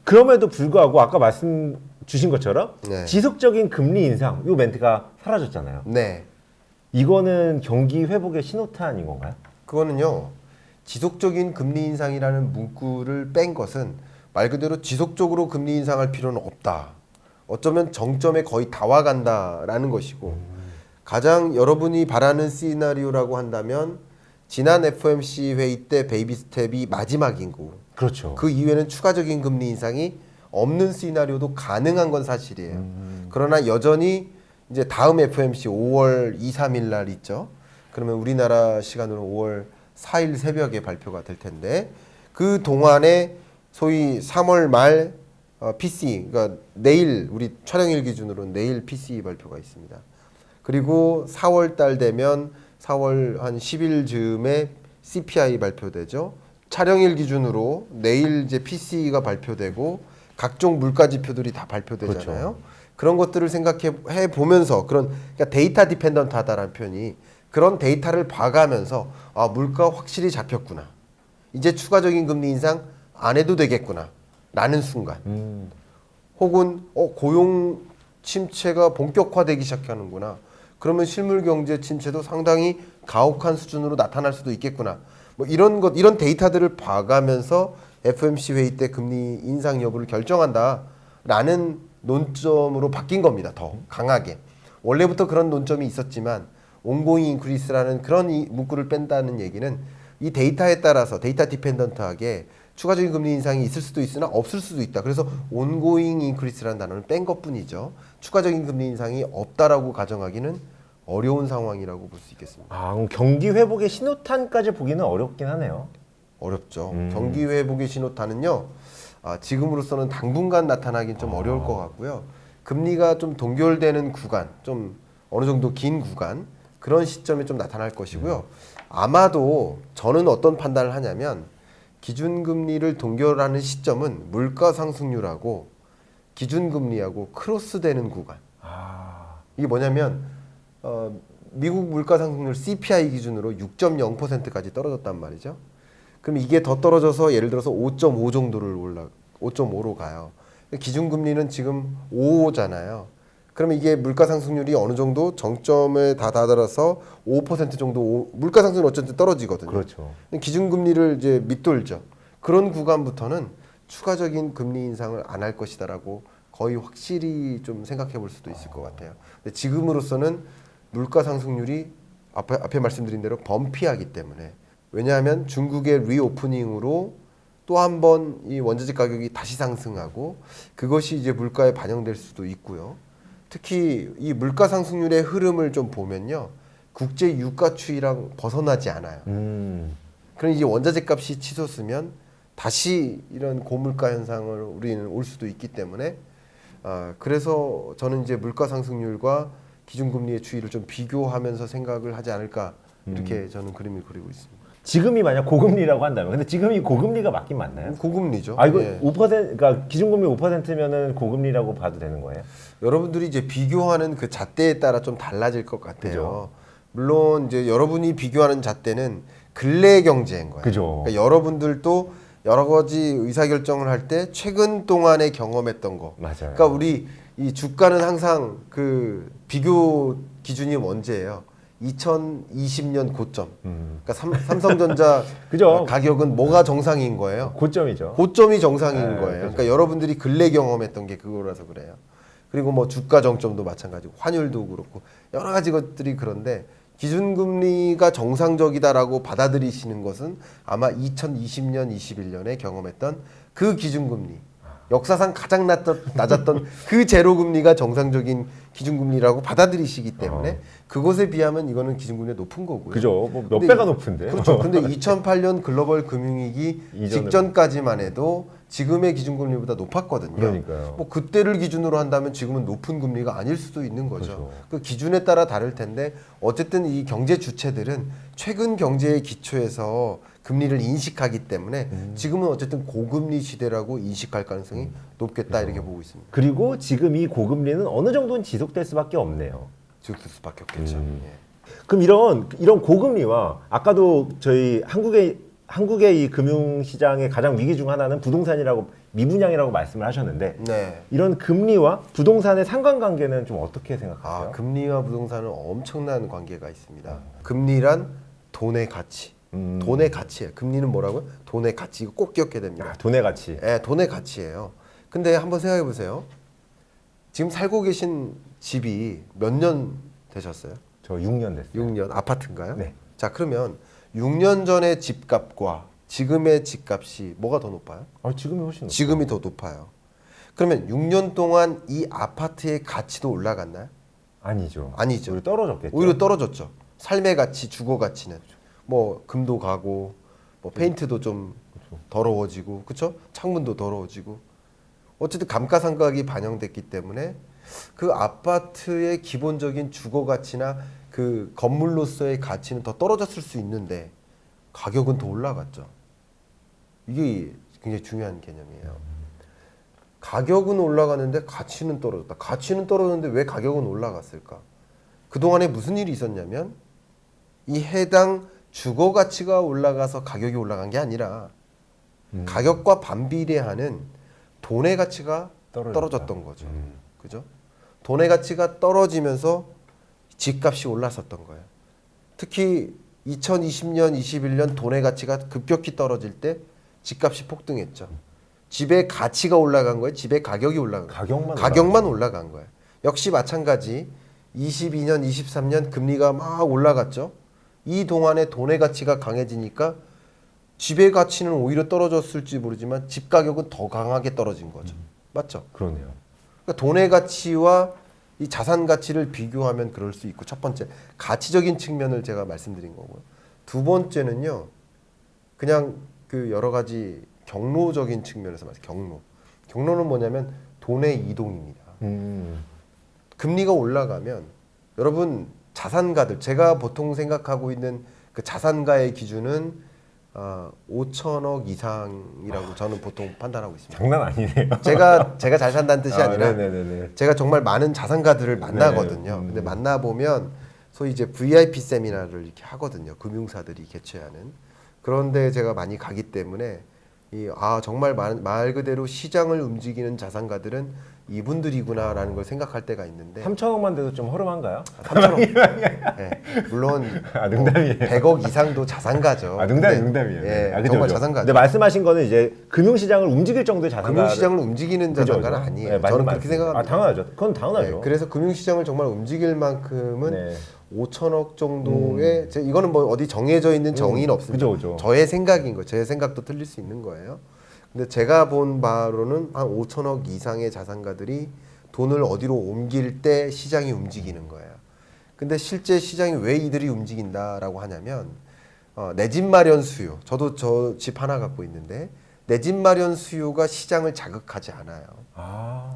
그럼에도 불구하고 아까 말씀 주신 것처럼 네. 지속적인 금리 인상, 이 멘트가 사라졌잖아요. 네. 이거는 경기 회복의 신호탄인 건가요? 그거는요. 지속적인 금리 인상이라는 문구를 뺀 것은 말 그대로 지속적으로 금리 인상할 필요는 없다. 어쩌면 정점에 거의 다 와간다라는 것이고 가장 여러분이 바라는 시나리오라고 한다면 지난 FOMC 회의 때 베이비 스텝이 마지막인 거고 그렇죠. 그 이후에는 추가적인 금리 인상이 없는 시나리오도 가능한 건 사실이에요. 그러나 여전히 이제 다음 FOMC 5월 2, 3일 날 있죠. 그러면 우리나라 시간으로 5월 4일 새벽에 발표가 될 텐데 그 동안에 소위 3월 말 PC, 그러니까 내일 우리 촬영일 기준으로 내일 PC 발표가 있습니다. 그리고 4월 달 되면 4월 한 10일 즈음에 CPI 발표되죠. 촬영일 기준으로 내일 이제 PC가 발표되고 각종 물가 지표들이 다 발표되잖아요. 그렇죠. 그런 것들을 생각해 보면서 그러니까 데이터 디펜던트하다라는 표현이 그런 데이터를 봐가면서 아 물가 확실히 잡혔구나. 이제 추가적인 금리 인상 안 해도 되겠구나. 라는 순간. 혹은 고용 침체가 본격화되기 시작하는구나. 그러면 실물 경제 침체도 상당히 가혹한 수준으로 나타날 수도 있겠구나. 뭐 이런 데이터들을 봐가면서 FOMC 회의 때 금리 인상 여부를 결정한다라는 논점으로 바뀐 겁니다. 더 강하게. 원래부터 그런 논점이 있었지만 온고잉 인크리스라는 그런 문구를 뺀다는 얘기는 이 데이터에 따라서 데이터 디펜던트하게 추가적인 금리 인상이 있을 수도 있으나 없을 수도 있다. 그래서 온고잉 인크리스라는 단어를 뺀 것뿐이죠. 추가적인 금리 인상이 없다라고 가정하기는 어려운 상황이라고 볼 수 있겠습니다. 아, 그럼 경기 회복의 신호탄까지 보기는 어렵긴 하네요. 어렵죠. 경기 회복의 신호탄은요. 지금으로서는 당분간 나타나긴 좀 어려울 것 같고요. 금리가 좀 동결되는 구간, 좀 어느 정도 긴 구간 그런 시점에 좀 나타날 것이고요. 아마도 저는 어떤 판단을 하냐면 기준금리를 동결하는 시점은 물가 상승률하고 기준금리하고 크로스되는 구간. 이게 뭐냐면 미국 물가 상승률 CPI 기준으로 6.0%까지 떨어졌단 말이죠. 그럼 이게 더 떨어져서 예를 들어서 5.5 정도를 5.5로 가요. 기준금리는 지금 5잖아요. 그러면 이게 물가 상승률이 어느 정도 정점에 다 다다라서 5% 정도 물가 상승률 어쨌든 떨어지거든요. 그렇죠. 기준금리를 이제 밑돌죠. 그런 구간부터는 추가적인 금리 인상을 안 할 것이다라고 거의 확실히 좀 생각해 볼 수도 있을 것 같아요. 근데 지금으로서는 물가 상승률이 앞에 말씀드린 대로 범피하기 때문에 왜냐하면 중국의 리오프닝으로 또 한 번 이 원자재 가격이 다시 상승하고 그것이 이제 물가에 반영될 수도 있고요. 특히 이 물가 상승률의 흐름을 좀 보면요. 국제 유가 추이랑 벗어나지 않아요. 그럼 이제 원자재 값이 치솟으면 다시 이런 고물가 현상을 우리는 올 수도 있기 때문에 그래서 저는 이제 물가 상승률과 기준금리의 추이를 좀 비교하면서 생각을 하지 않을까 이렇게 저는 그림을 그리고 있습니다. 지금이 만약 고금리라고 한다면, 근데 지금이 고금리가 맞긴 맞나요? 고금리죠. 아, 이거 예. 5%, 그러니까 기준금리 5%면은 고금리라고 봐도 되는 거예요? 여러분들이 이제 비교하는 그 잣대에 따라 좀 달라질 것 같아요. 그죠. 물론 이제 여러분이 비교하는 잣대는 근래 경제인 거예요. 그죠. 그러니까 여러분들도 여러 가지 의사결정을 할 때 최근 동안에 경험했던 거. 맞아요. 그러니까 우리 이 주가는 항상 그 비교 기준이 언제예요? 2020년 고점. 그러니까 삼성전자 그죠. 가격은 뭐가 정상인 거예요? 고점이죠. 고점이 정상인 네, 거예요. 그죠. 그러니까 여러분들이 근래 경험했던 게 그거라서 그래요. 그리고 뭐 주가 정점도 마찬가지고 환율도 그렇고 여러 가지 것들이 그런데 기준금리가 정상적이다라고 받아들이시는 것은 아마 2020년, 21년에 경험했던 그 기준금리 역사상 가장 낮았던 그 제로금리가 정상적인 기준금리라고 받아들이시기 때문에 그것에 비하면 이거는 기준금리가 높은 거고요. 그죠. 뭐 몇 근데 배가 높은데. 그렇죠. 근데 2008년 글로벌 금융위기 이전에- 직전까지만 해도 지금의 기준금리보다 높았거든요. 그러니까요. 뭐 그때를 기준으로 한다면 지금은 높은 금리가 아닐 수도 있는 거죠. 그렇죠. 그 기준에 따라 다를 텐데 어쨌든 이 경제 주체들은 최근 경제의 기초에서 금리를 인식하기 때문에 지금은 어쨌든 고금리 시대라고 인식할 가능성이 높겠다 이렇게 보고 있습니다. 그리고 지금 이 고금리는 어느 정도는 지속될 수밖에 없네요. 지속될 수밖에 없겠죠. 예. 그럼 이런 고금리와 아까도 저희 한국의 이 금융시장의 가장 위기 중 하나는 부동산이라고 미분양이라고 말씀을 하셨는데 네. 이런 금리와 부동산의 상관관계는 좀 어떻게 생각하세요? 금리와 부동산은 엄청난 관계가 있습니다. 금리란 돈의 가치. 돈의 가치예요. 금리는 뭐라고요? 돈의 가치. 이거 꼭 기억해야 됩니다. 돈의 가치. 네, 돈의 가치예요. 근데 한번 생각해 보세요. 지금 살고 계신 집이 몇 년 되셨어요? 저 6년 됐어요. 6년 아파트인가요? 네. 자, 그러면 6년 전의 집값과 지금의 집값이 뭐가 더 높아요? 지금이 훨씬 높아요. 지금이 더 높아요. 그러면 6년 동안 이 아파트의 가치도 올라갔나요? 아니죠. 아니죠. 오히려 떨어졌겠죠. 오히려 떨어졌죠. 삶의 가치, 주거 가치는 뭐 금도 가고 뭐 페인트도 좀 더러워지고, 그렇죠? 창문도 더러워지고. 어쨌든 감가상각이 반영됐기 때문에 그 아파트의 기본적인 주거 가치나 그 건물로서의 가치는 더 떨어졌을 수 있는데 가격은 더 올라갔죠. 이게 굉장히 중요한 개념이에요. 가격은 올라가는데 가치는 떨어졌다. 가치는 떨어졌는데 왜 가격은 올라갔을까? 그동안에 무슨 일이 있었냐면 이 해당 주거 가치가 올라가서 가격이 올라간 게 아니라 가격과 반비례하는 돈의 가치가 떨어졌던 거죠. 그죠? 돈의 가치가 떨어지면서 집값이 올랐었던 거예요. 특히 2020년, 21년 돈의 가치가 급격히 떨어질 때 집값이 폭등했죠. 집의 가치가 올라간 거예요. 집의 가격이 올라간 거예요. 가격만 올라간 거예요. 역시 마찬가지 22년, 23년 금리가 막 올라갔죠. 이 동안에 돈의 가치가 강해지니까 집의 가치는 오히려 떨어졌을지 모르지만 집 가격은 더 강하게 떨어진 거죠. 맞죠? 그러네요. 그러니까 돈의 가치와 이 자산 가치를 비교하면 그럴 수 있고, 첫 번째 가치적인 측면을 제가 말씀드린 거고요. 두 번째는요, 그냥 그 여러 가지 경로적인 측면에서 말해요. 경로는 뭐냐면 돈의 이동입니다. 금리가 올라가면 여러분 자산가들, 제가 보통 생각하고 있는 그 자산가의 기준은 5천억 이상이라고 저는 보통 판단하고 있습니다. 장난 아니네요. 제가 잘 산다는 뜻이 아니라 네네네네. 제가 정말 많은 자산가들을 만나거든요. 네. 근데 만나보면 소위 이제 VIP 세미나를 이렇게 하거든요. 금융사들이 개최하는. 그런데 제가 많이 가기 때문에 정말 말 그대로 시장을 움직이는 자산가들은 이분들이구나라는 걸 생각할 때가 있는데 3천억만 돼도 좀 허름한가요? 3천억. 네, 물론 농담이에요. 100억 이상도 자산가죠. 농담이에요. 예, 그죠, 정말 그죠. 자산가죠. 근데 말씀하신 거는 이제 금융시장을 움직일 정도의 자산가. 금융시장을 움직이는 자산가는 아니에요. 네, 저는 그렇게 생각합니다. 당연하죠. 그건 당연하죠. 네, 그래서 금융시장을 정말 움직일 만큼은 네. 5천억 정도의 이거는 뭐 어디 정해져 있는 정의는 없습니다. 그죠. 저의 생각인 거예요. 제 생각도 틀릴 수 있는 거예요. 근데 제가 본 바로는 한 5천억 이상의 자산가들이 돈을 어디로 옮길 때 시장이 움직이는 거예요. 근데 실제 시장이 왜 이들이 움직인다라고 하냐면 내 집 마련 수요. 저도 저 집 하나 갖고 있는데 내 집 마련 수요가 시장을 자극하지 않아요.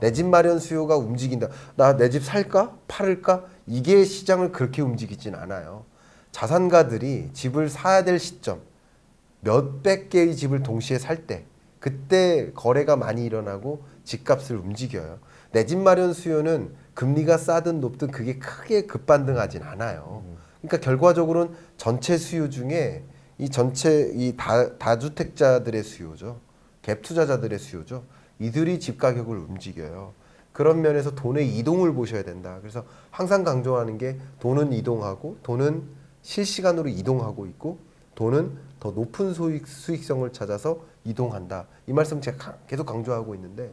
내 집 마련 수요가 움직인다. 나 내 집 살까? 팔을까? 이게 시장을 그렇게 움직이진 않아요. 자산가들이 집을 사야 될 시점, 몇백 개의 집을 동시에 살 때, 그때 거래가 많이 일어나고 집값을 움직여요. 내 집 마련 수요는 금리가 싸든 높든 그게 크게 급반등하진 않아요. 그러니까 결과적으로는 전체 수요 중에 이 전체 이 다주택자들의 수요죠. 갭 투자자들의 수요죠. 이들이 집 가격을 움직여요. 그런 면에서 돈의 이동을 보셔야 된다. 그래서 항상 강조하는 게 돈은 이동하고 돈은 실시간으로 이동하고 있고 돈은 더 높은 수익성을 찾아서 이동한다. 이 말씀 제가 계속 강조하고 있는데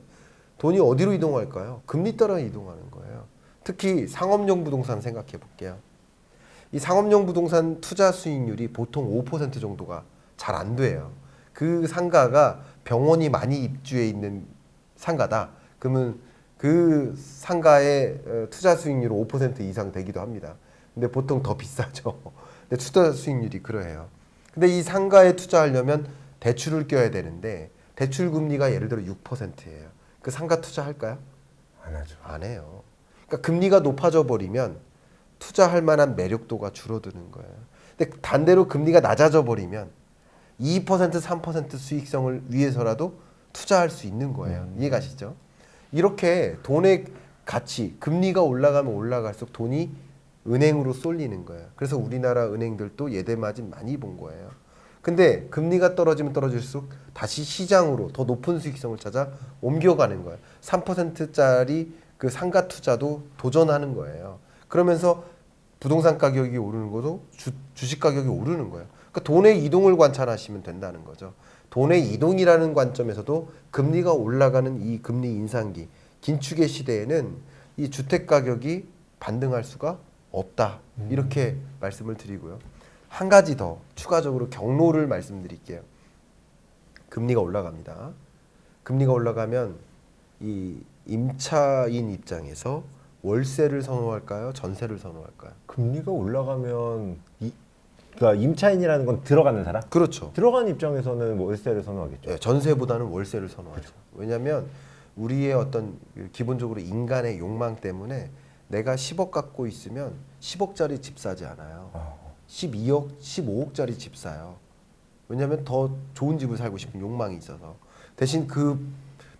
돈이 어디로 이동할까요? 금리 따라 이동하는 거예요. 특히 상업용 부동산 생각해 볼게요. 이 상업용 부동산 투자 수익률이 보통 5% 정도가 잘 안 돼요. 그 상가가 병원이 많이 입주해 있는 상가다. 그러면 그 상가의 투자 수익률은 5% 이상 되기도 합니다. 근데 보통 더 비싸죠. 근데 투자 수익률이 그러해요. 근데 이 상가에 투자하려면 대출을 껴야 되는데 대출 금리가 예를 들어 6%예요. 그 상가 투자할까요? 안 하죠. 안 해요. 그러니까 금리가 높아져 버리면 투자할 만한 매력도가 줄어드는 거예요. 근데 반대로 금리가 낮아져 버리면 2%, 3% 수익성을 위해서라도 투자할 수 있는 거예요. 이해가시죠? 이렇게 돈의 가치, 금리가 올라가면 올라갈수록 돈이 은행으로 쏠리는 거예요. 그래서 우리나라 은행들도 예대 마진 많이 본 거예요. 근데 금리가 떨어지면 떨어질수록 다시 시장으로 더 높은 수익성을 찾아 옮겨가는 거예요. 3%짜리 그 상가 투자도 도전하는 거예요. 그러면서 부동산 가격이 오르는 것도 주식 가격이 오르는 거예요. 그러니까 돈의 이동을 관찰하시면 된다는 거죠. 돈의 이동이라는 관점에서도 금리가 올라가는 이 금리 인상기, 긴축의 시대에는 이 주택 가격이 반등할 수가 없다. 이렇게 말씀을 드리고요. 한 가지 더 추가적으로 경로를 말씀드릴게요. 금리가 올라갑니다. 금리가 올라가면 이 임차인 입장에서 월세를 선호할까요? 전세를 선호할까요? 금리가 올라가면 그러니까 임차인이라는 건 들어가는 사람? 그렇죠. 들어가는 입장에서는 뭐 월세를 선호하겠죠. 예, 전세보다는 월세를 선호하죠. 왜냐하면 우리의 어떤 기본적으로 인간의 욕망 때문에 내가 10억 갖고 있으면 10억짜리 집 사지 않아요. 12억, 15억짜리 집 사요. 왜냐하면 더 좋은 집을 살고 싶은 욕망이 있어서. 대신 그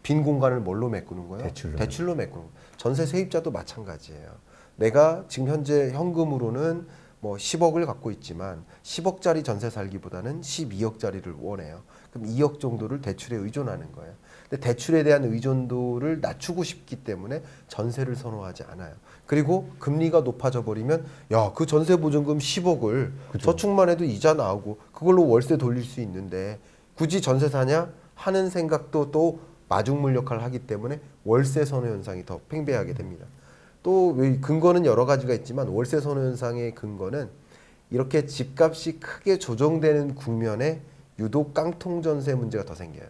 빈 공간을 뭘로 메꾸는 거예요? 대출로 메꾸는 거예요. 전세 세입자도 마찬가지예요. 내가 지금 현재 현금으로는 뭐 10억을 갖고 있지만 10억짜리 전세 살기보다는 12억짜리를 원해요. 그럼 2억 정도를 대출에 의존하는 거예요. 근데 대출에 대한 의존도를 낮추고 싶기 때문에 전세를 선호하지 않아요. 그리고 금리가 높아져 버리면 야, 그 전세 보증금 10억을 저축만 해도 이자 나오고 그걸로 월세 돌릴 수 있는데 굳이 전세 사냐 하는 생각도 또 마중물 역할을 하기 때문에 월세 선호 현상이 더 팽배하게 됩니다. 또 근거는 여러 가지가 있지만 월세 선호 현상의 근거는 이렇게 집값이 크게 조정되는 국면에 유독 깡통 전세 문제가 더 생겨요.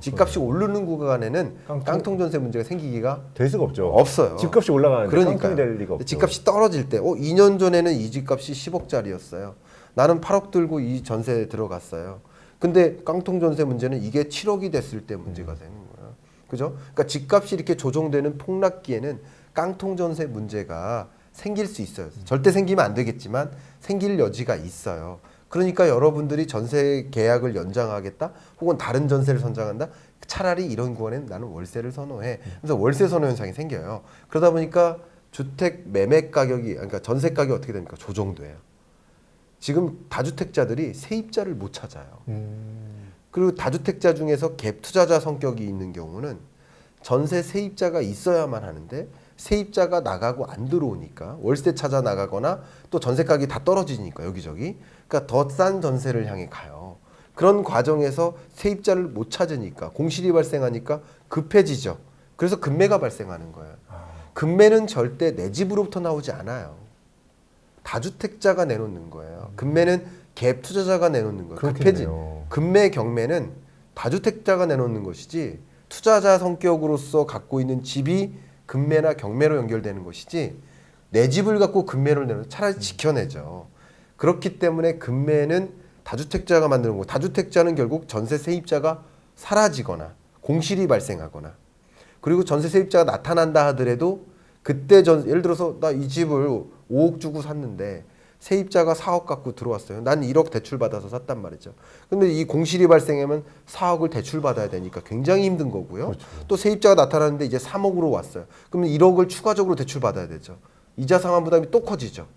집값이 오르는 구간에는 깡통 전세 문제가 생기기가 될 수가 없죠. 없어요. 집값이 올라가는데 그러니까요. 깡통이 될 리가 없죠. 집값이 떨어질 때 2년 전에는 이 집값이 10억짜리였어요. 나는 8억 들고 이 전세에 들어갔어요. 근데 깡통 전세 문제는 이게 7억이 됐을 때 문제가 되는 거예요. 그죠? 그러니까 집값이 이렇게 조정되는 폭락기에는 깡통 전세 문제가 생길 수 있어요. 절대 생기면 안 되겠지만 생길 여지가 있어요. 그러니까 여러분들이 전세 계약을 연장하겠다 혹은 다른 전세를 선정한다, 차라리 이런 구간에는 나는 월세를 선호해. 그래서 월세 선호 현상이 생겨요. 그러다 보니까 주택 매매 가격이, 그러니까 전세 가격이 어떻게 됩니까? 조정돼요. 지금 다주택자들이 세입자를 못 찾아요. 그리고 다주택자 중에서 갭 투자자 성격이 있는 경우는 전세 세입자가 있어야만 하는데 세입자가 나가고 안 들어오니까 월세 찾아 나가거나 또 전세 가격이 다 떨어지니까 여기저기, 그러니까 더 싼 전세를 향해 가요. 그런 과정에서 세입자를 못 찾으니까 공실이 발생하니까 급해지죠. 그래서 급매가 발생하는 거예요. 급매는 절대 내 집으로부터 나오지 않아요. 다주택자가 내놓는 거예요. 급매는 갭 투자자가 내놓는 거예요. 급매 경매는 다주택자가 내놓는 것이지 투자자 성격으로서 갖고 있는 집이 급매나 경매로 연결되는 것이지 내 집을 갖고 급매를 내는, 차라리 지켜내죠. 그렇기 때문에 급매는 다주택자가 만드는 거고, 다주택자는 결국 전세 세입자가 사라지거나 공실이 발생하거나, 그리고 전세 세입자가 나타난다 하더라도 그때 예를 들어서 나 이 집을 5억 주고 샀는데 세입자가 4억 갖고 들어왔어요. 난 1억 대출 받아서 샀단 말이죠. 근데 이 공실이 발생하면 4억을 대출 받아야 되니까 굉장히 힘든 거고요. 그렇죠. 또 세입자가 나타나는데 이제 3억으로 왔어요. 그러면 1억을 추가적으로 대출 받아야 되죠. 이자 상환 부담이 또 커지죠.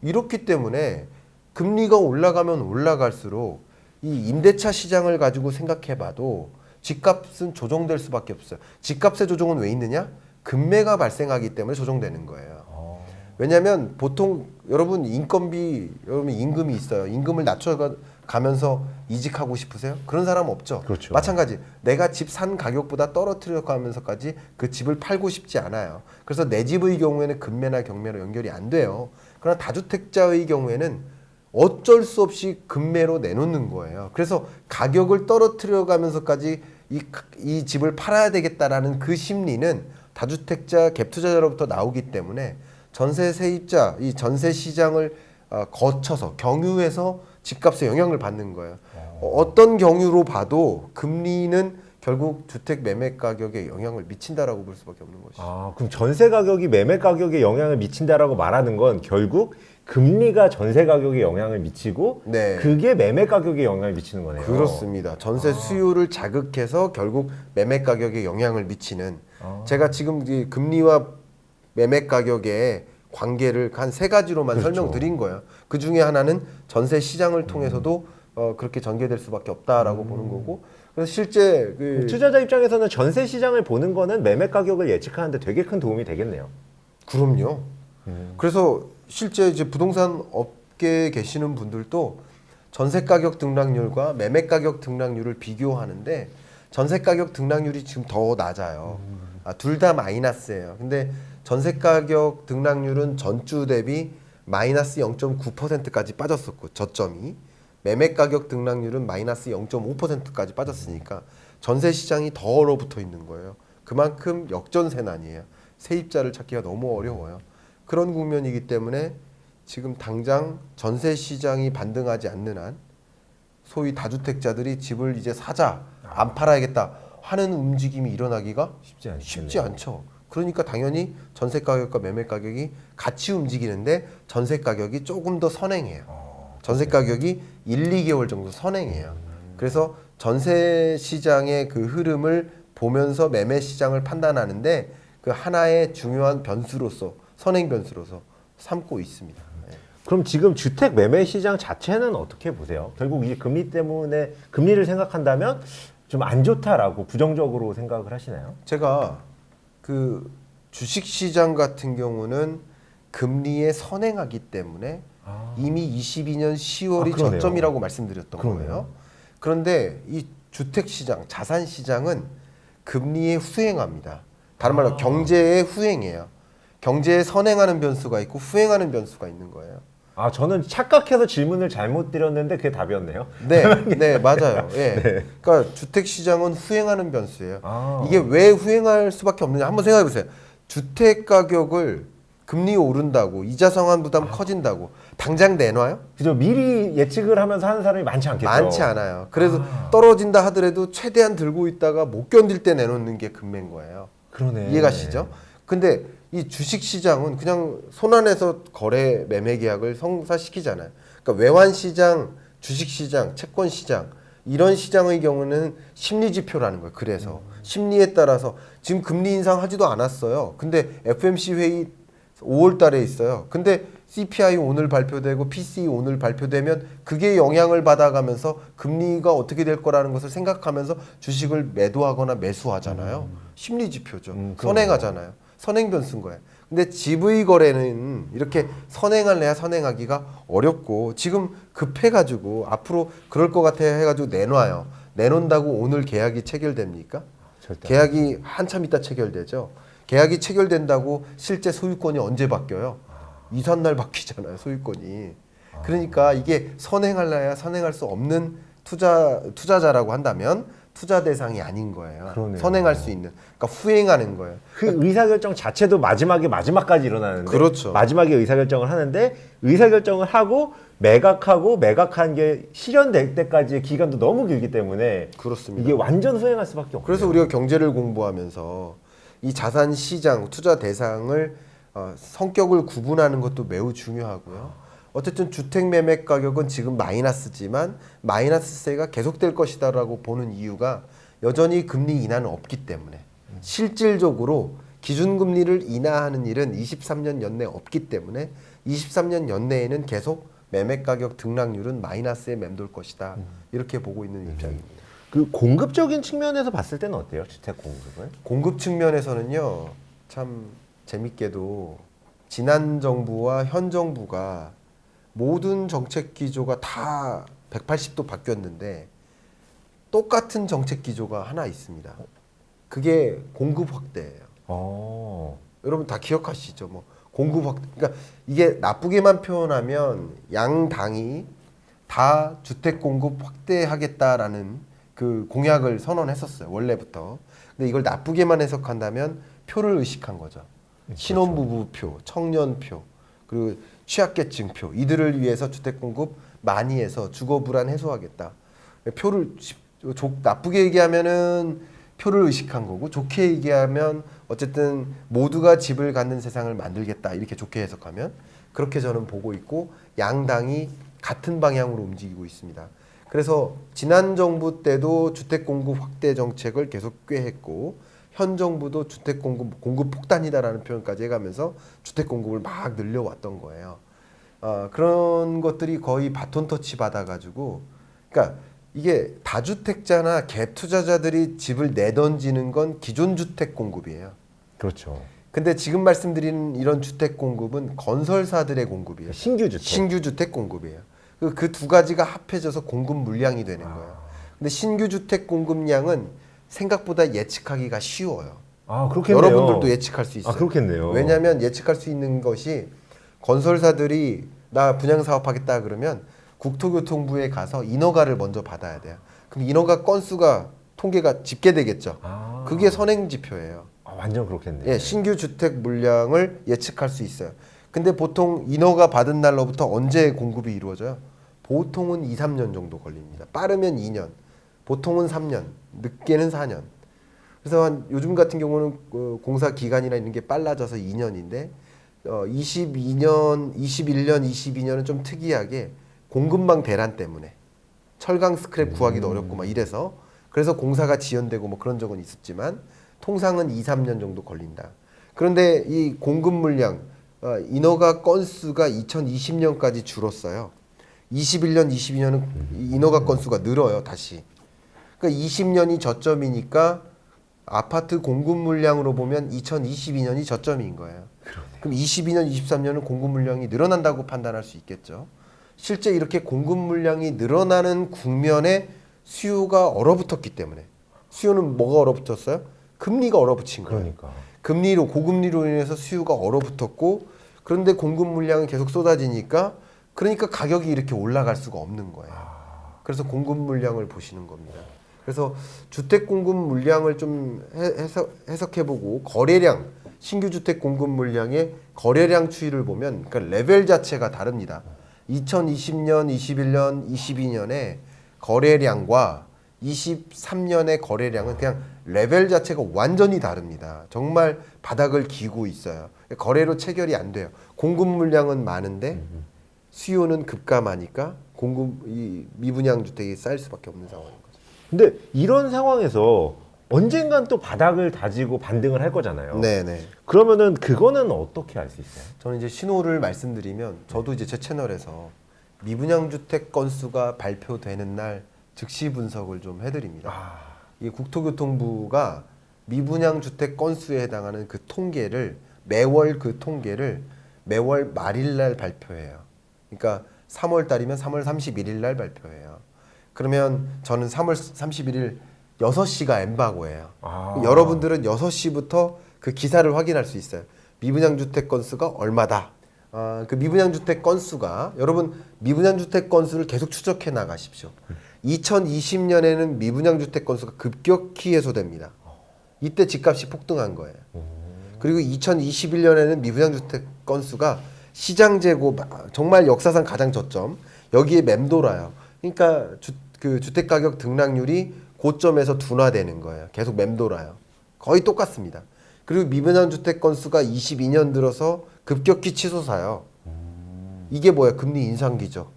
이렇기 때문에 금리가 올라가면 올라갈수록 이 임대차 시장을 가지고 생각해 봐도 집값은 조정될 수밖에 없어요. 집값의 조정은 왜 있느냐? 급매가 발생하기 때문에 조정되는 거예요. 왜냐하면 보통 여러분 여러분 임금이 있어요. 임금을 낮춰가면서 이직하고 싶으세요? 그런 사람 없죠. 그렇죠. 마찬가지. 내가 집 산 가격보다 떨어뜨려 가면서까지 그 집을 팔고 싶지 않아요. 그래서 내 집의 경우에는 급매나 경매로 연결이 안 돼요. 그러나 다주택자의 경우에는 어쩔 수 없이 급매로 내놓는 거예요. 그래서 가격을 떨어뜨려 가면서까지 이 집을 팔아야 되겠다라는 그 심리는 다주택자 갭 투자자로부터 나오기 때문에 전세 세입자, 이 전세 시장을 거쳐서 경유해서 집값에 영향을 받는 거예요. 어떤 경유로 봐도 금리는 결국 주택 매매 가격에 영향을 미친다라고 볼 수밖에 없는 것이죠. 그럼 전세 가격이 매매 가격에 영향을 미친다라고 말하는 건 결국 금리가 전세 가격에 영향을 미치고, 네, 그게 매매 가격에 영향을 미치는 거네요. 그렇습니다. 전세 수요를 자극해서 결국 매매 가격에 영향을 미치는, 제가 지금 이 금리와 매매 가격의 관계를 한 3가지로만, 그렇죠, 설명드린 거예요. 그 중에 하나는 전세 시장을 통해서도 그렇게 전개될 수밖에 없다라고 보는 거고. 그래서 실제 투자자 입장에서는 전세 시장을 보는 거는 매매 가격을 예측하는데 되게 큰 도움이 되겠네요. 그럼요. 그래서 실제 이제 부동산 업계에 계시는 분들도 전세 가격 등락률과 매매 가격 등락률을 비교하는데 전세 가격 등락률이 지금 더 낮아요. 둘 다 마이너스예요. 근데 전세 가격 등락률은 전주 대비 마이너스 0.9%까지 빠졌었고 저점이, 매매 가격 등락률은 마이너스 0.5%까지 빠졌으니까 전세 시장이 더 얼어붙어 있는 거예요. 그만큼 역전세난이에요. 세입자를 찾기가 너무 어려워요. 그런 국면이기 때문에 지금 당장 전세 시장이 반등하지 않는 한 소위 다주택자들이 집을 이제 사자, 안 팔아야겠다 하는 움직임이 일어나기가 쉽지 않죠. 그러니까 당연히 전세 가격과 매매 가격이 같이 움직이는데 전세 가격이 조금 더 선행해요. 전세 가격이 1, 2개월 정도 선행해요. 그래서 전세 시장의 그 흐름을 보면서 매매 시장을 판단하는데 그 하나의 중요한 변수로서, 선행 변수로서 삼고 있습니다. 그럼 지금 주택 매매 시장 자체는 어떻게 보세요? 결국 이 금리 때문에, 금리를 생각한다면 좀 안 좋다라고 부정적으로 생각을 하시나요? 제가 그 주식 시장 같은 경우는 금리에 선행하기 때문에 이미 22년 10월이 저점이라고 말씀드렸던 거예요. 그런데 이 주택 시장, 자산 시장은 금리에 후행합니다. 다른 말로 경제에 후행해요. 경제에 선행하는 변수가 있고 후행하는 변수가 있는 거예요. 저는 착각해서 질문을 잘못 드렸는데 그게 답이었네요. 네, 맞아요. 예. 네. 그러니까 주택 시장은 후행하는 변수예요. 이게 왜 후행할 수밖에 없느냐 한번 생각해 보세요. 주택 가격을 금리 오른다고 이자 상환 부담 커진다고 당장 내놔요? 그죠. 미리 예측을 하면서 하는 사람이 많지 않겠죠. 많지 않아요. 그래서 떨어진다 하더라도 최대한 들고 있다가 못 견딜 때 내놓는 게 금매인 거예요. 그러네. 이해가시죠? 근데 이 주식 시장은 그냥 손안에서 거래 매매 계약을 성사시키잖아요. 그러니까 외환 시장, 주식 시장, 채권 시장 이런 시장의 경우는 심리 지표라는 거예요. 그래서 심리에 따라서 지금 금리 인상하지도 않았어요. 근데 FMC 회의 5월 달에 있어요. 근데 CPI 오늘 발표되고 PCE 오늘 발표되면 그게 영향을 받아가면서 금리가 어떻게 될 거라는 것을 생각하면서 주식을 매도하거나 매수하잖아요. 심리 지표죠. 선행하잖아요. 선행 변수인 거예요. 근데 집의 거래는 이렇게 선행할래야 선행하기가 어렵고 지금 급해가지고 앞으로 그럴 것 같아 해가지고 내놔요. 내놓는다고 오늘 계약이 체결됩니까? 계약이 한참 있다 체결되죠. 계약이 체결된다고 실제 소유권이 언제 바뀌어요? 이삿날 바뀌잖아요, 소유권이. 그러니까 이게 선행할래야 선행할 수 없는 투자자라고 한다면 투자 대상이 아닌 거예요. 그러네요. 선행할 수 있는. 그러니까 후행하는 거예요. 그 의사결정 자체도 마지막까지 일어나는데 그렇죠. 마지막에 의사결정을 하는데 의사결정을 하고 매각한 게 실현될 때까지의 기간도 너무 길기 때문에 그렇습니다. 이게 완전 수행할 수밖에 없어요. 그래서 우리가 경제를 공부하면서 이 자산 시장, 투자 대상을 성격을 구분하는 것도 매우 중요하고요. 어쨌든 주택 매매 가격은 지금 마이너스지만 마이너스세가 계속될 것이다라고 보는 이유가 여전히 금리 인하는 없기 때문에 실질적으로 기준금리를 인하하는 일은 23년 연내 없기 때문에 23년 연내에는 계속 매매 가격 등락률은 마이너스에 맴돌 것이다. 이렇게 보고 있는 입장입니다. 그 공급적인 측면에서 봤을 때는 어때요? 주택 공급은? 공급 측면에서는요. 참 재밌게도 지난 정부와 현 정부가 모든 정책 기조가 다 180도 바뀌었는데 똑같은 정책 기조가 하나 있습니다. 그게 공급 확대예요. 여러분 다 기억하시죠? 뭐 공급 확대. 그러니까 이게 나쁘게만 표현하면 양 당이 다 주택 공급 확대하겠다라는 그 공약을 선언했었어요. 원래부터. 근데 이걸 나쁘게만 해석한다면 표를 의식한 거죠. 신혼부부표, 청년표, 그리고 취약계층표 이들을 위해서 주택 공급 많이 해서 주거 불안 해소하겠다. 표를 나쁘게 얘기하면은 표를 의식한 거고 좋게 얘기하면 어쨌든 모두가 집을 갖는 세상을 만들겠다 이렇게 좋게 해석하면 그렇게 저는 보고 있고 양당이 같은 방향으로 움직이고 있습니다. 그래서 지난 정부 때도 주택 공급 확대 정책을 계속 꾀했고 현 정부도 주택 공급 폭탄이다라는 표현까지 해가면서 주택 공급을 막 늘려왔던 거예요. 그런 것들이 거의 바톤 터치 받아가지고 그러니까 이게 다주택자나 갭 투자자들이 집을 내던지는 건 기존 주택 공급이에요. 그렇죠. 근데 지금 말씀드리는 이런 주택 공급은 건설사들의 공급이에요. 신규 주택. 신규 주택 공급이에요. 그 두 가지가 합해져서 공급 물량이 되는 거예요. 근데 신규 주택 공급량은 생각보다 예측하기가 쉬워요. 아, 그렇겠네요. 여러분들도 예측할 수 있어요. 아, 그렇겠네요. 왜냐하면 예측할 수 있는 것이 건설사들이 나 분양 사업하겠다 그러면 국토교통부에 가서 인허가를 먼저 받아야 돼요. 그럼 인허가 건수가 통계가 집계되겠죠. 아. 그게 선행 지표예요. 아, 완전 그렇겠네요. 예, 신규 주택 물량을 예측할 수 있어요. 근데 보통 인허가 받은 날로부터 언제 공급이 이루어져요? 보통은 2, 3년 정도 걸립니다. 빠르면 2년, 보통은 3년, 늦게는 4년. 그래서 한 요즘 같은 경우는 공사 기간이나 이런 게 빨라져서 2년인데 22년, 21년, 22년은 좀 특이하게 공급망 대란 때문에 철강 스크랩 구하기도 어렵고 막 이래서 그래서 공사가 지연되고 뭐 그런 적은 있었지만 통상은 2, 3년 정도 걸린다. 그런데 이 공급 물량 인허가 건수가 2020년까지 줄었어요. 21년, 22년은 인허가 건수가 늘어요, 다시. 그러니까 20년이 저점이니까 아파트 공급 물량으로 보면 2022년이 저점인 거예요. 그럼 22년, 23년은 공급 물량이 늘어난다고 판단할 수 있겠죠. 실제 이렇게 공급 물량이 늘어나는 국면에 수요가 얼어붙었기 때문에 수요는 뭐가 얼어붙었어요? 금리가 얼어붙인 거예요. 그러니까. 금리로 고금리로 인해서 수요가 얼어붙었고 그런데 공급 물량이 계속 쏟아지니까 그러니까 가격이 이렇게 올라갈 수가 없는 거예요. 그래서 공급 물량을 보시는 겁니다. 그래서 주택 공급 물량을 좀 해석해보고 거래량, 신규 주택 공급 물량의 거래량 추이를 보면 그러니까 레벨 자체가 다릅니다. 2020년, 21년, 22년에 거래량과 23년의 거래량은 그냥 레벨 자체가 완전히 다릅니다. 정말 바닥을 기고 있어요. 거래로 체결이 안 돼요. 공급 물량은 많은데 수요는 급감하니까 이 미분양 주택이 쌓일 수밖에 없는 상황인 거죠. 근데 이런 상황에서 언젠간 또 바닥을 다지고 반등을 할 거잖아요. 네네. 그러면은 그거는 어떻게 알 수 있어요? 저는 이제 신호를 말씀드리면 저도 이제 제 채널에서 미분양 주택 건수가 발표되는 날 즉시 분석을 좀 해드립니다. 이 국토교통부가 미분양 주택 건수에 해당하는 그 통계를 매월 말일 날 발표해요. 그러니까 3월 달이면 3월 31일 날 발표해요. 그러면 저는 3월 31일 6시가 엠바고예요. 여러분들은 6시부터 그 기사를 확인할 수 있어요. 미분양 주택 건수가 얼마다. 그 미분양 주택 건수가 여러분 미분양 주택 건수를 계속 추적해 나가십시오. 2020년에는 미분양 주택 건수가 급격히 해소됩니다. 이때 집값이 폭등한 거예요. 그리고 2021년에는 미분양 주택 건수가 시장 재고 정말 역사상 가장 저점 여기에 맴돌아요. 그러니까 그 주택 가격 등락률이 고점에서 둔화되는 거예요. 계속 맴돌아요. 거의 똑같습니다. 그리고 미분양 주택 건수가 22년 들어서 급격히 치솟아요. 이게 뭐야? 금리 인상기죠.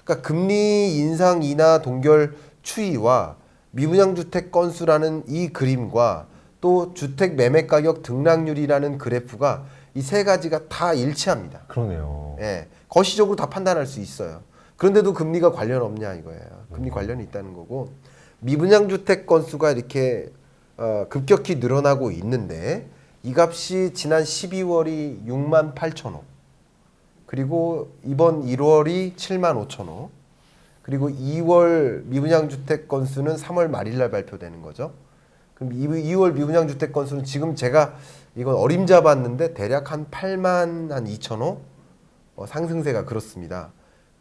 그러니까 금리 인상 인하 동결 추이와 미분양 주택 건수라는 이 그림과 또 주택 매매 가격 등락률이라는 그래프가 이 세 가지가 다 일치합니다. 그러네요. 예, 거시적으로 다 판단할 수 있어요. 그런데도 금리가 관련 없냐 이거예요. 금리 관련이 있다는 거고 미분양 주택 건수가 이렇게 급격히 늘어나고 있는데 이 값이 지난 12월이 6만 8천 호 그리고 이번 1월이 7만 5천 호 그리고 2월 미분양 주택 건수는 3월 말일 날 발표되는 거죠. 그럼 2월 미분양 주택 건수는 지금 제가 이건 어림잡아 봤는데 대략 한 8만 한 2천 호 상승세가 그렇습니다.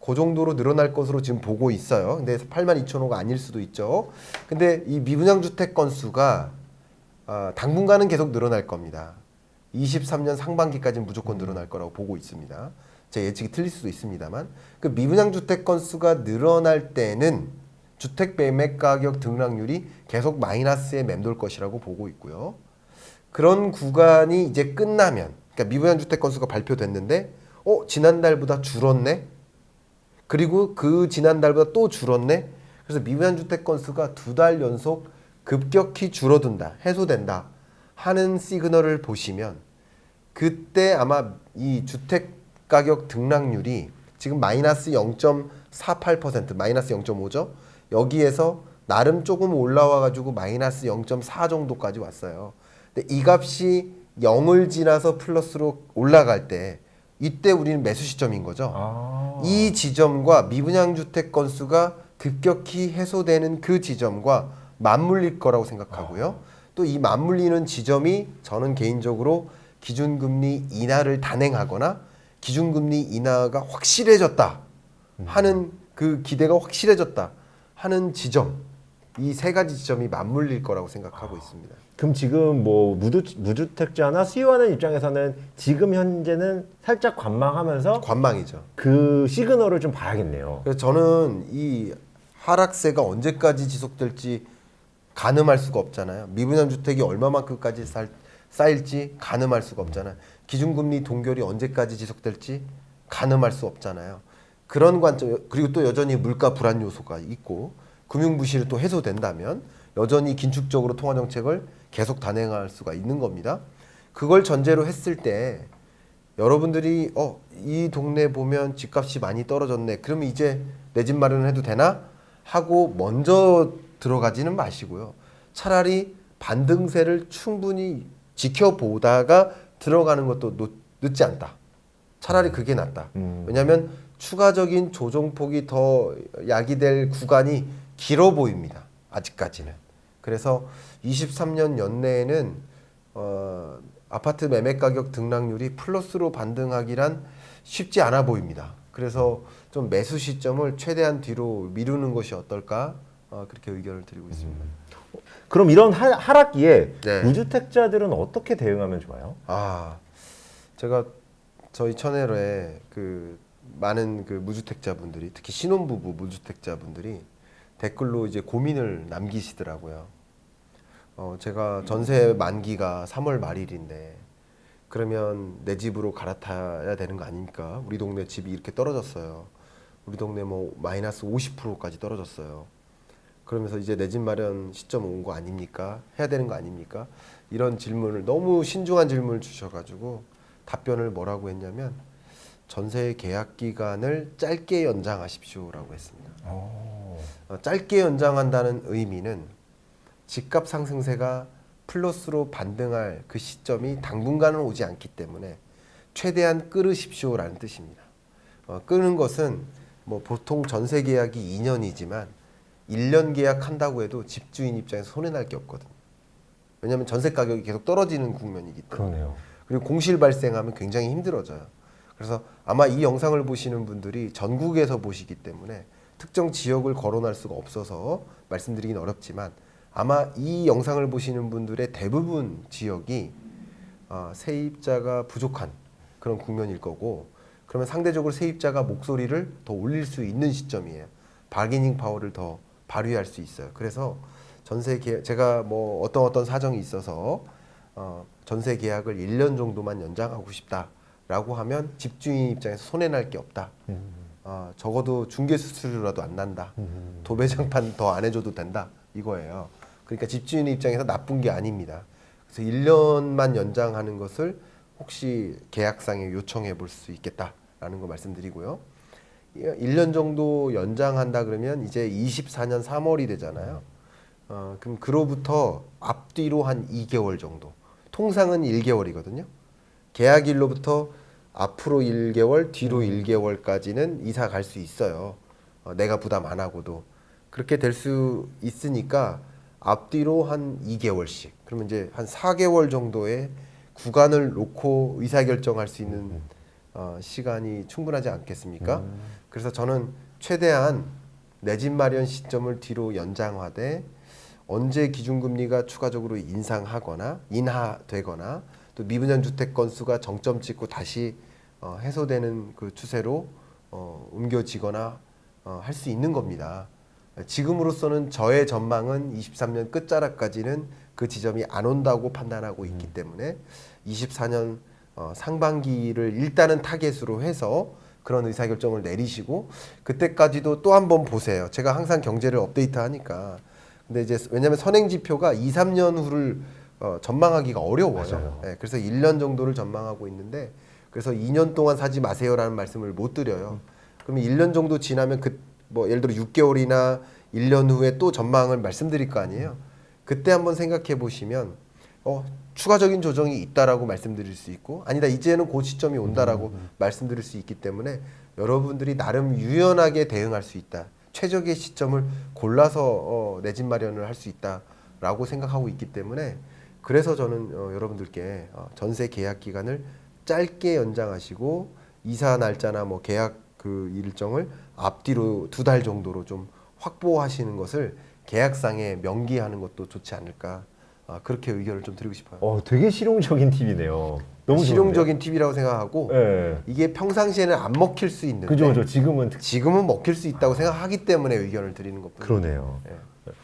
그 정도로 늘어날 것으로 지금 보고 있어요. 근데 8만 2천 호가 아닐 수도 있죠. 근데 이 미분양 주택 건수가 당분간은 계속 늘어날 겁니다. 23년 상반기까지는 무조건 늘어날 거라고 보고 있습니다. 제 예측이 틀릴 수도 있습니다만 그 미분양 주택 건수가 늘어날 때는 주택 매매 가격 등락률이 계속 마이너스에 맴돌 것이라고 보고 있고요. 그런 구간이 이제 끝나면 그러니까 미분양 주택 건수가 발표됐는데 지난달보다 줄었네. 그리고 그 지난달보다 또 줄었네. 그래서 미분양 주택 건수가 2달 연속 급격히 줄어든다, 해소된다 하는 시그널을 보시면 그때 아마 이 주택 가격 등락률이 지금 마이너스 0.48%, 마이너스 0.5죠. 여기에서 나름 조금 올라와가지고 마이너스 0.4 정도까지 왔어요. 근데 이 값이 0을 지나서 플러스로 올라갈 때 이때 우리는 매수 시점인 거죠. 이 지점과 미분양 주택 건수가 급격히 해소되는 그 지점과 맞물릴 거라고 생각하고요. 또 이 맞물리는 지점이 저는 개인적으로 기준금리 인하를 단행하거나 기준금리 인하가 확실해졌다 하는 그 기대가 확실해졌다 하는 지점, 이 세 가지 지점이 맞물릴 거라고 생각하고 있습니다. 그럼 지금 뭐 무주택자나 수요하는 입장에서는 지금 현재는 살짝 관망하면서 관망이죠. 그 시그널을 좀 봐야겠네요. 그래서 저는 이 하락세가 언제까지 지속될지 가늠할 수가 없잖아요. 미분양 주택이 얼마만큼까지 쌓일지 가늠할 수가 없잖아요. 기준금리 동결이 언제까지 지속될지 가늠할 수 없잖아요. 그런 관점, 그리고 또 여전히 물가 불안 요소가 있고 금융 부실이 또 해소된다면 여전히 긴축적으로 통화 정책을 계속 단행할 수가 있는 겁니다. 그걸 전제로 했을 때 여러분들이 이 동네 보면 집값이 많이 떨어졌네. 그러면 이제 내 집 마련을 해도 되나? 하고 먼저 들어가지는 마시고요. 차라리 반등세를 충분히 지켜보다가 들어가는 것도 늦지 않다. 차라리 그게 낫다. 왜냐하면 추가적인 조정폭이 더 야기될 구간이 길어 보입니다. 아직까지는. 그래서 23년 연내에는 아파트 매매 가격 등락률이 플러스로 반등하기란 쉽지 않아 보입니다. 그래서 좀 매수 시점을 최대한 뒤로 미루는 것이 어떨까 그렇게 의견을 드리고 있습니다. 그럼 이런 하락기에 네. 무주택자들은 어떻게 대응하면 좋아요? 제가 저희 채널에 그 많은 그 무주택자분들이 특히 신혼부부 무주택자분들이 댓글로 이제 고민을 남기시더라고요. 제가 전세 만기가 3월 말일인데 그러면 내 집으로 갈아타야 되는 거 아닙니까? 우리 동네 집이 이렇게 떨어졌어요. 우리 동네 뭐 마이너스 50%까지 떨어졌어요. 그러면서 이제 내 집 마련 시점 온 거 아닙니까? 해야 되는 거 아닙니까? 이런 질문을 너무 신중한 질문을 주셔가지고 답변을 뭐라고 했냐면 전세 계약 기간을 짧게 연장하십시오라고 했습니다. 짧게 연장한다는 의미는 집값 상승세가 플러스로 반등할 그 시점이 당분간은 오지 않기 때문에 최대한 끌으십시오라는 뜻입니다. 끄는 것은 뭐 보통 전세 계약이 2년이지만 1년 계약한다고 해도 집주인 입장에서 손해날 게 없거든요. 왜냐하면 전세 가격이 계속 떨어지는 국면이기 때문에. 그러네요. 그리고 공실 발생하면 굉장히 힘들어져요. 그래서 아마 이 영상을 보시는 분들이 전국에서 보시기 때문에 특정 지역을 거론할 수가 없어서 말씀드리긴 어렵지만 아마 이 영상을 보시는 분들의 대부분 지역이 세입자가 부족한 그런 국면일 거고 그러면 상대적으로 세입자가 목소리를 더 올릴 수 있는 시점이에요. 바게닝 파워를 더 발휘할 수 있어요. 그래서 전세 계약 제가 뭐 어떤 사정이 있어서 전세 계약을 1년 정도만 연장하고 싶다라고 하면 집주인 입장에서 손해 날 게 없다. 적어도 중개 수수료라도 안 난다. 도배장판 더 안 해줘도 된다. 이거예요. 그러니까 집주인 입장에서 나쁜 게 아닙니다. 그래서 1년만 연장하는 것을 혹시 계약상에 요청해 볼 수 있겠다라는 거 말씀드리고요. 1년 정도 연장한다 그러면 이제 24년 3월이 되잖아요. 그럼 그로부터 앞뒤로 한 2개월 정도. 통상은 1개월이거든요. 계약일로부터 앞으로 1개월, 뒤로 1개월까지는 이사 갈 수 있어요. 내가 부담 안 하고도. 그렇게 될 수 있으니까 앞뒤로 한 2개월씩. 그러면 이제 한 4개월 정도의 구간을 놓고 의사결정할 수 있는 시간이 충분하지 않겠습니까? 그래서 저는 최대한 내 집 마련 시점을 뒤로 연장하되 언제 기준금리가 추가적으로 인하되거나 또 미분양 주택 건수가 정점 찍고 다시 해소되는 그 추세로 옮겨지거나 할 수 있는 겁니다. 지금으로서는 저의 전망은 23년 끝자락까지는 그 지점이 안 온다고 판단하고 있기 때문에 24년 상반기를 일단은 타겟으로 해서 그런 의사결정을 내리시고 그때까지도 또 한 번 보세요. 제가 항상 경제를 업데이트하니까. 근데 이제 왜냐하면 선행지표가 2, 3년 후를 전망하기가 어려워요. 네, 그래서 1년 정도를 전망하고 있는데 그래서 2년 동안 사지 마세요라는 말씀을 못 드려요. 그러면 1년 정도 지나면 뭐 예를 들어 6개월이나 1년 후에 또 전망을 말씀드릴 거 아니에요. 그때 한번 생각해 보시면 추가적인 조정이 있다라고 말씀드릴 수 있고 아니다 이제는 그 시점이 온다라고 말씀드릴 수 있기 때문에 여러분들이 나름 유연하게 대응할 수 있다. 최적의 시점을 골라서 내 집 마련을 할 수 있다라고 생각하고 있기 때문에 그래서 저는 여러분들께 전세 계약 기간을 짧게 연장하시고 이사 날짜나 뭐 계약 그 일정을 앞뒤로 2달 정도로 좀 확보하시는 것을 계약상에 명기하는 것도 좋지 않을까 그렇게 의견을 좀 드리고 싶어요. 되게 실용적인 팁이네요. 너무 실용적인 팁이라고 생각하고 네. 이게 평상시에는 안 먹힐 수 있는데 그죠. 지금은 먹힐 수 있다고 생각하기 때문에 의견을 드리는 것뿐이에요. 그러네요. 네.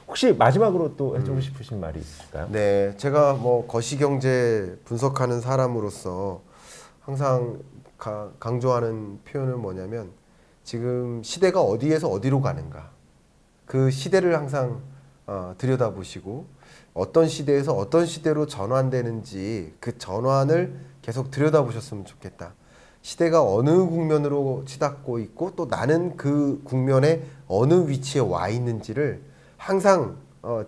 혹시 마지막으로 또 해주고 싶으신 말이 있을까요? 네, 제가 뭐 거시경제 분석하는 사람으로서 항상 강조하는 표현은 뭐냐면 지금 시대가 어디에서 어디로 가는가 그 시대를 항상 들여다보시고 어떤 시대에서 어떤 시대로 전환되는지 그 전환을 계속 들여다보셨으면 좋겠다. 시대가 어느 국면으로 치닫고 있고 또 나는 그 국면에 어느 위치에 와 있는지를 항상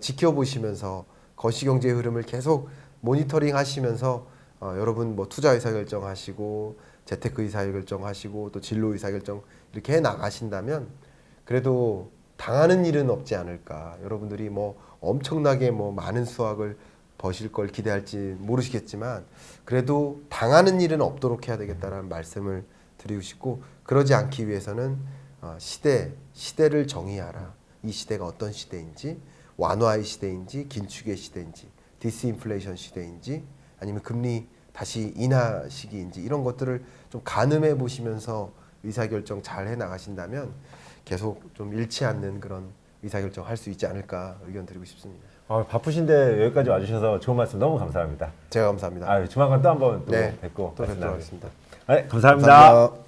지켜보시면서 거시경제의 흐름을 계속 모니터링 하시면서 여러분 뭐 투자 의사결정 하시고 재테크 의사결정 하시고 또 진로 의사결정 이렇게 해 나가신다면 그래도 당하는 일은 없지 않을까. 여러분들이 뭐 엄청나게 뭐 많은 수확을 버실 걸 기대할지 모르시겠지만 그래도 당하는 일은 없도록 해야 되겠다라는 말씀을 드리고 싶고 그러지 않기 위해서는 시대를 정의하라. 이 시대가 어떤 시대인지 완화의 시대인지 긴축의 시대인지 디스인플레이션 시대인지 아니면 금리 다시 인하 시기인지 이런 것들을 좀 가늠해 보시면서 의사결정 잘 해 나가신다면 계속 좀 잃지 않는 그런 의사결정 할 수 있지 않을까 의견 드리고 싶습니다. 바쁘신데 여기까지 와주셔서 좋은 말씀 너무 감사합니다. 제가 감사합니다. 조만간 또 한번 또 네, 뵙고 또 뵙도록 하겠습니다. 네, 감사합니다. 감사합니다.